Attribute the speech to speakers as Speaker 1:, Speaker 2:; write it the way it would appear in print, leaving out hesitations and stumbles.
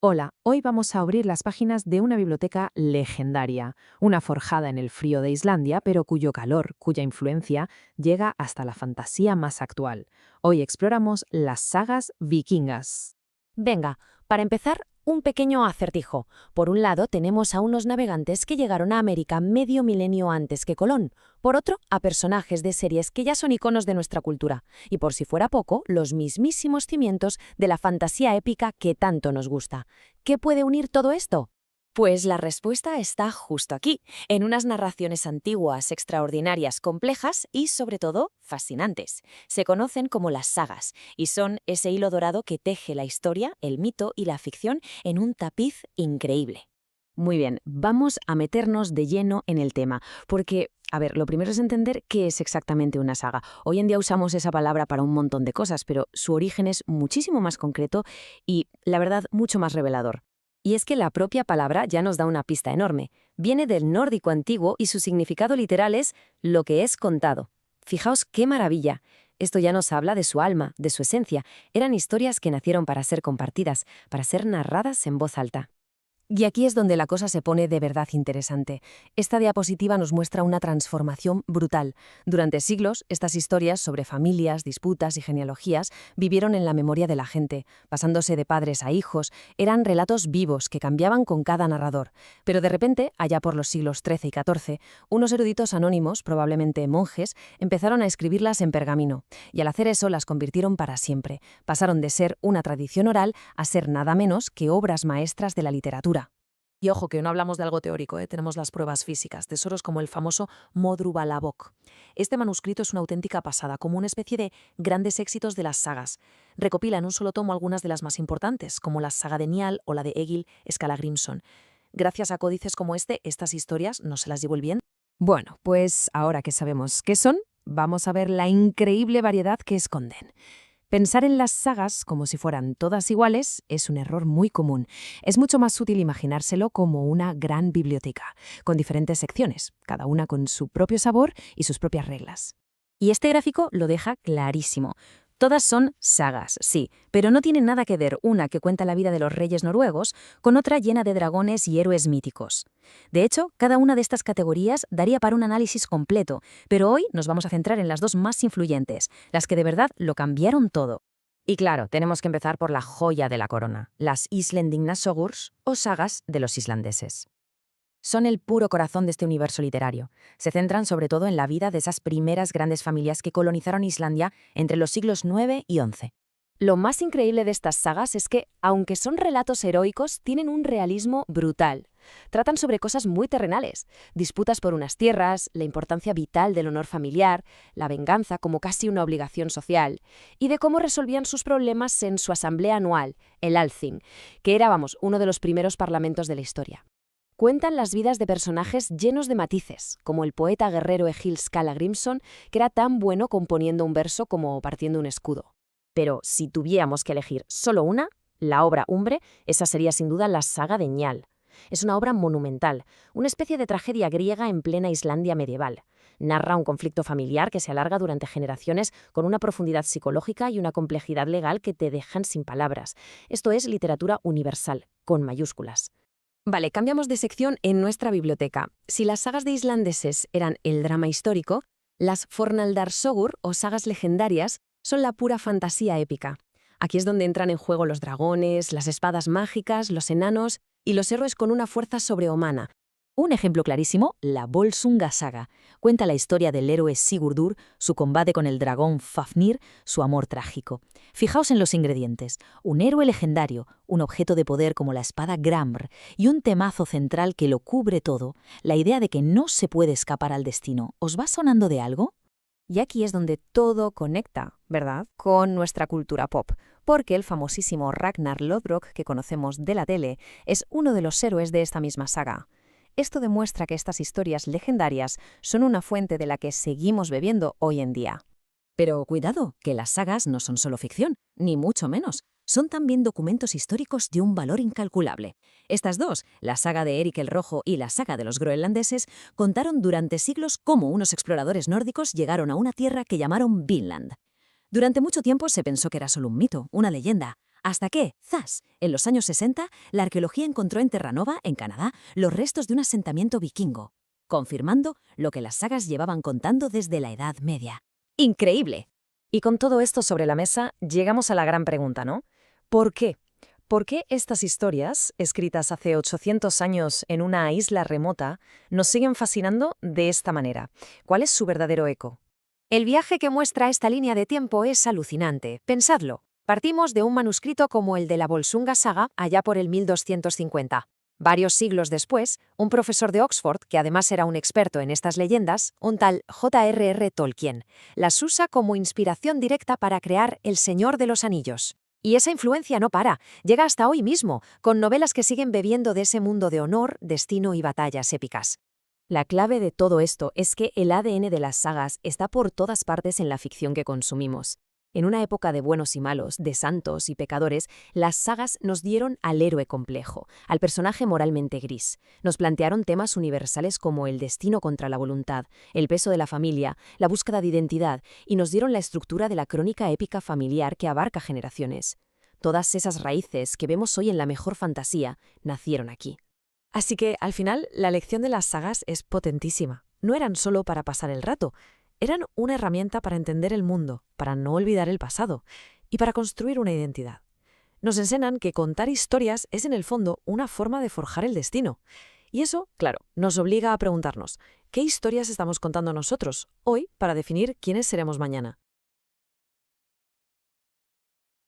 Speaker 1: Hola, hoy vamos a abrir las páginas de una biblioteca legendaria, una forjada en el frío de Islandia, pero cuyo calor, cuya influencia, llega hasta la fantasía más actual. Hoy exploramos las sagas vikingas.
Speaker 2: Venga, para empezar, un pequeño acertijo. Por un lado, tenemos a unos navegantes que llegaron a América medio milenio antes que Colón. Por otro, a personajes de series que ya son iconos de nuestra cultura. Y por si fuera poco, los mismísimos cimientos de la fantasía épica que tanto nos gusta. ¿Qué puede unir todo esto? Pues la respuesta está justo aquí, en unas narraciones antiguas, extraordinarias, complejas y, sobre todo, fascinantes. Se conocen como las sagas y son ese hilo dorado que teje la historia, el mito y la ficción en un tapiz increíble. Muy bien, vamos a meternos de lleno en el tema, porque, a ver, lo primero es entender qué es exactamente una saga. Hoy en día usamos esa palabra para un montón de cosas, pero su origen es muchísimo más concreto y, la verdad, mucho más revelador. Y es que la propia palabra ya nos da una pista enorme. Viene del nórdico antiguo y su significado literal es lo que es contado. Fijaos qué maravilla. Esto ya nos habla de su alma, de su esencia. Eran historias que nacieron para ser compartidas, para ser narradas en voz alta. Y aquí es donde la cosa se pone de verdad interesante. Esta diapositiva nos muestra una transformación brutal. Durante siglos, estas historias sobre familias, disputas y genealogías vivieron en la memoria de la gente, pasándose de padres a hijos. Eran relatos vivos que cambiaban con cada narrador. Pero de repente, allá por los siglos XIII y XIV, unos eruditos anónimos, probablemente monjes, empezaron a escribirlas en pergamino. Y al hacer eso las convirtieron para siempre. Pasaron de ser una tradición oral a ser nada menos que obras maestras de la literatura. Y ojo, que no hablamos de algo teórico, tenemos las pruebas físicas, tesoros como el famoso Modrubalabok. Este manuscrito es una auténtica pasada, como una especie de grandes éxitos de las sagas. Recopila en un solo tomo algunas de las más importantes, como la saga de Njál o la de Egil Skallagrímson. Gracias a códices como este, estas historias no se las llevó el viento. Bueno, pues ahora que sabemos qué son, vamos a ver la increíble variedad que esconden. Pensar en las sagas como si fueran todas iguales es un error muy común. Es mucho más útil imaginárselo como una gran biblioteca, con diferentes secciones, cada una con su propio sabor y sus propias reglas. Y este gráfico lo deja clarísimo. Todas son sagas, sí, pero no tienen nada que ver una que cuenta la vida de los reyes noruegos con otra llena de dragones y héroes míticos. De hecho, cada una de estas categorías daría para un análisis completo, pero hoy nos vamos a centrar en las dos más influyentes, las que de verdad lo cambiaron todo. Y claro, tenemos que empezar por la joya de la corona, las Islendinga Sogurs o sagas de los islandeses. Son el puro corazón de este universo literario. Se centran sobre todo en la vida de esas primeras grandes familias que colonizaron Islandia entre los siglos IX y XI. Lo más increíble de estas sagas es que, aunque son relatos heroicos, tienen un realismo brutal. Tratan sobre cosas muy terrenales, disputas por unas tierras, la importancia vital del honor familiar, la venganza como casi una obligación social, y de cómo resolvían sus problemas en su asamblea anual, el Althing, que era, uno de los primeros parlamentos de la historia. Cuentan las vidas de personajes llenos de matices, como el poeta guerrero Egil Skallagrímson, que era tan bueno componiendo un verso como partiendo un escudo. Pero si tuviéramos que elegir solo una, la obra Umbre, esa sería sin duda la saga de Njál. Es una obra monumental, una especie de tragedia griega en plena Islandia medieval. Narra un conflicto familiar que se alarga durante generaciones con una profundidad psicológica y una complejidad legal que te dejan sin palabras. Esto es literatura universal, con mayúsculas. Vale, cambiamos de sección en nuestra biblioteca. Si las sagas de islandeses eran el drama histórico, las Fornaldarsögur o sagas legendarias son la pura fantasía épica. Aquí es donde entran en juego los dragones, las espadas mágicas, los enanos y los héroes con una fuerza sobrehumana. Un ejemplo clarísimo, la Volsunga saga. Cuenta la historia del héroe Sigurdur, su combate con el dragón Fafnir, su amor trágico. Fijaos en los ingredientes. Un héroe legendario, un objeto de poder como la espada Gramr y un temazo central que lo cubre todo, la idea de que no se puede escapar al destino. ¿Os va sonando de algo? Y aquí es donde todo conecta, ¿verdad?, con nuestra cultura pop, porque el famosísimo Ragnar Lodbrok que conocemos de la tele es uno de los héroes de esta misma saga. Esto demuestra que estas historias legendarias son una fuente de la que seguimos bebiendo hoy en día. Pero cuidado, que las sagas no son solo ficción, ni mucho menos. Son también documentos históricos de un valor incalculable. Estas dos, la saga de Eric el Rojo y la saga de los groenlandeses, contaron durante siglos cómo unos exploradores nórdicos llegaron a una tierra que llamaron Vinland. Durante mucho tiempo se pensó que era solo un mito, una leyenda,
Speaker 3: Hasta que, ¡zas!, en los años 60, la arqueología encontró en Terranova, en Canadá, los restos de un asentamiento vikingo, confirmando lo que las sagas llevaban contando desde la Edad Media. ¡Increíble!
Speaker 2: Y con todo esto sobre la mesa, llegamos a la gran pregunta, ¿no? ¿Por qué? ¿Por qué estas historias, escritas hace 800 años en una isla remota, nos siguen fascinando de esta manera? ¿Cuál es su verdadero eco?
Speaker 4: El viaje que muestra esta línea de tiempo es alucinante. Pensadlo. Partimos de un manuscrito como el de la Volsunga Saga, allá por el 1250. Varios siglos después, un profesor de Oxford, que además era un experto en estas leyendas, un tal J.R.R. Tolkien, las usa como inspiración directa para crear El Señor de los Anillos. Y esa influencia no para, llega hasta hoy mismo, con novelas que siguen bebiendo de ese mundo de honor, destino y batallas épicas.
Speaker 2: La clave de todo esto es que el ADN de las sagas está por todas partes en la ficción que consumimos. En una época de buenos y malos, de santos y pecadores, las sagas nos dieron al héroe complejo, al personaje moralmente gris. Nos plantearon temas universales como el destino contra la voluntad, el peso de la familia, la búsqueda de identidad, y nos dieron la estructura de la crónica épica familiar que abarca generaciones. Todas esas raíces que vemos hoy en la mejor fantasía nacieron aquí. Así que, al final, la lección de las sagas es potentísima. No eran solo para pasar el rato, eran una herramienta para entender el mundo, para no olvidar el pasado y para construir una identidad. Nos enseñan que contar historias es en el fondo una forma de forjar el destino. Y eso, claro, nos obliga a preguntarnos, ¿qué historias estamos contando nosotros hoy para definir quiénes seremos mañana?